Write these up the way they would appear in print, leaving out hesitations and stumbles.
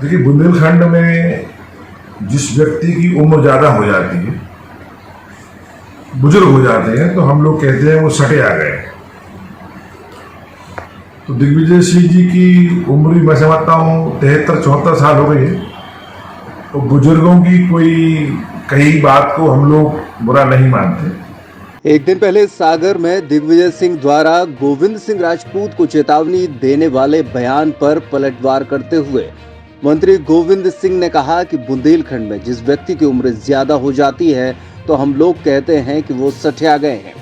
देखिए, बुंदेलखंड में जिस व्यक्ति की उम्र ज़्यादा हो जाती है, बुजुर्ग हो जाते हैं, तो हम लोग कहते हैं वो सटे आ गए। तो दिग्विजय सिंह जी की उम्र भी मैं समझता हूँ 73-74 साल हो गई है। तो बुजुर्गों की कोई कही बात को हम लोग बुरा नहीं मानते। एक दिन पहले सागर में दिग्विजय सिंह द्वारा गोविंद सिंह राजपूत को चेतावनी देने वाले बयान पर पलटवार करते हुए मंत्री गोविंद सिंह ने कहा कि बुंदेलखंड में जिस व्यक्ति की उम्र ज्यादा हो जाती है तो हम लोग कहते हैं कि वो सठिया गए हैं।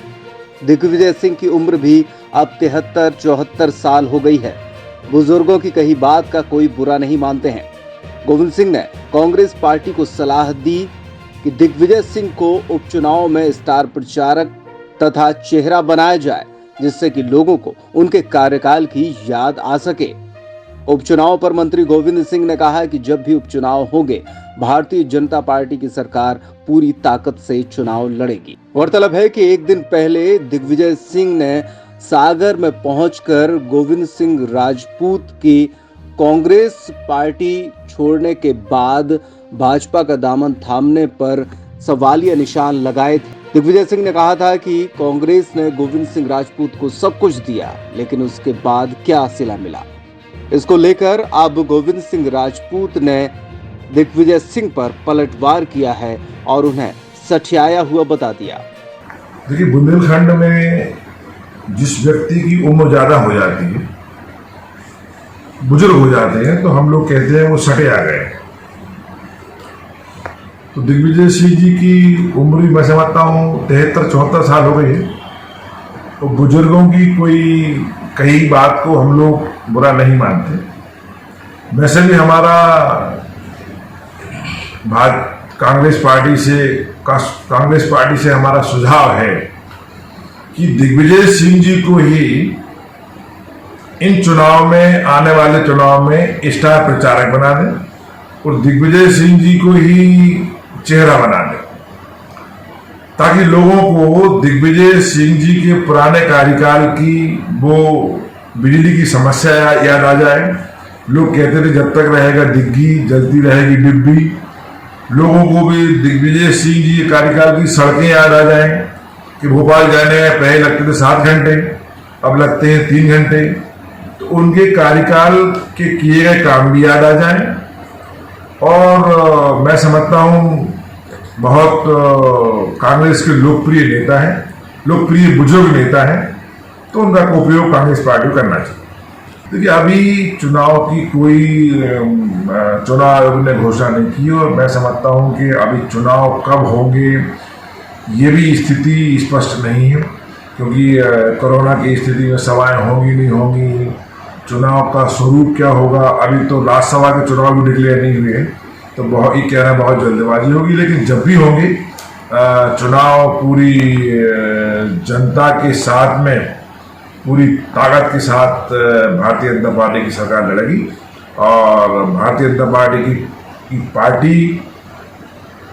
दिग्विजय सिंह की उम्र भी अब 73-74 साल हो गई है। बुजुर्गों की कही बात का कोई बुरा नहीं मानते हैं। गोविंद सिंह ने कांग्रेस पार्टी को सलाह दी कि दिग्विजय सिंह को उपचुनाव में स्टार प्रचारक तथा चेहरा बनाया जाए, जिससे कि लोगों को उनके कार्यकाल की याद आ सके। उपचुनाव पर मंत्री गोविंद सिंह ने कहा कि जब भी उपचुनाव होंगे, भारतीय जनता पार्टी की सरकार पूरी ताकत से चुनाव लड़ेगी। गौरतलब है कि एक दिन पहले दिग्विजय सिंह ने सागर में पहुंचकर गोविंद सिंह राजपूत की कांग्रेस पार्टी छोड़ने के बाद भाजपा का दामन थामने पर सवालिया निशान लगाए थे। दिग्विजय सिंह ने कहा था कि कांग्रेस ने गोविंद सिंह राजपूत को सब कुछ दिया, लेकिन उसके बाद क्या सिला मिला। इसको लेकर अब गोविंद सिंह राजपूत ने दिग्विजय सिंह पर पलटवार किया है और उन्हें सठियाया हुआ बता दिया। देखिए, बुंदेलखंड में जिस व्यक्ति की उम्र ज़्यादा हो जाती है, बुजुर्ग हो जाते हैं, तो हम लोग कहते हैं वो सटे आ गए। तो दिग्विजय सिंह जी की उम्र भी मैं समझता हूँ 73-74 साल हो गई है। तो बुजुर्गों की कोई कही बात को हम लोग बुरा नहीं मानते। वैसे भी हमारा कांग्रेस पार्टी से हमारा सुझाव है कि दिग्विजय सिंह जी को ही इन चुनाव में, आने वाले चुनाव में स्टार प्रचारक बना दें और दिग्विजय सिंह जी को ही चेहरा बना दें, ताकि लोगों को दिग्विजय सिंह जी के पुराने कार्यकाल की वो बिजली की समस्या याद आ जाए। लोग कहते थे जब तक रहेगा दिग्गी जलती रहेगी डिब्बी। लोगों को भी दिग्विजय सिंह जी के कार्यकाल की सड़कें याद आ जाएं कि भोपाल जाने में पहले लगते थे 7 घंटे, अब लगते हैं 3 घंटे। तो उनके कार्यकाल के किए गए काम भी याद आ जाएं। और मैं समझता हूँ बहुत कांग्रेस के लोकप्रिय नेता है, लोकप्रिय बुजुर्ग नेता है, तो उनका उपयोग कांग्रेस पार्टी को करना चाहिए। देखिए, अभी चुनाव की कोई चुनाव आयोग ने घोषणा नहीं की और मैं समझता हूँ कि अभी चुनाव कब होंगे ये भी स्थिति स्पष्ट नहीं है, क्योंकि कोरोना की स्थिति में सभाएं होंगी नहीं होंगी, चुनाव का स्वरूप क्या होगा। अभी तो राज्यसभा के चुनाव भी डिक्लेयर नहीं हुए हैं, तो बहुत ही कहना बहुत जल्दबाजी होगी। लेकिन जब भी होंगे चुनाव पूरी जनता के साथ में, पूरी ताकत के साथ भारतीय जनता पार्टी की सरकार लड़ेगी। और भारतीय जनता पार्टी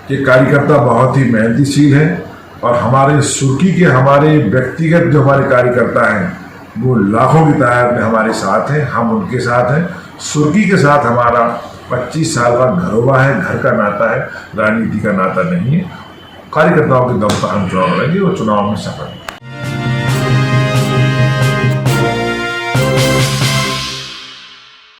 के कार्यकर्ता बहुत ही मेहनतीशील हैं और हमारे सुर्खी के, हमारे व्यक्तिगत जो हमारे कार्यकर्ता हैं वो लाखों की तादाद में हमारे साथ हैं, हम उनके साथ हैं। सुर्खी के साथ हमारा 25 साल का घरोबा है, घर का नाता है, राजनीति का नाता नहीं है। कार्यकर्ताओं के दम पर हम चुनाव लड़ेंगे और चुनाव में सफल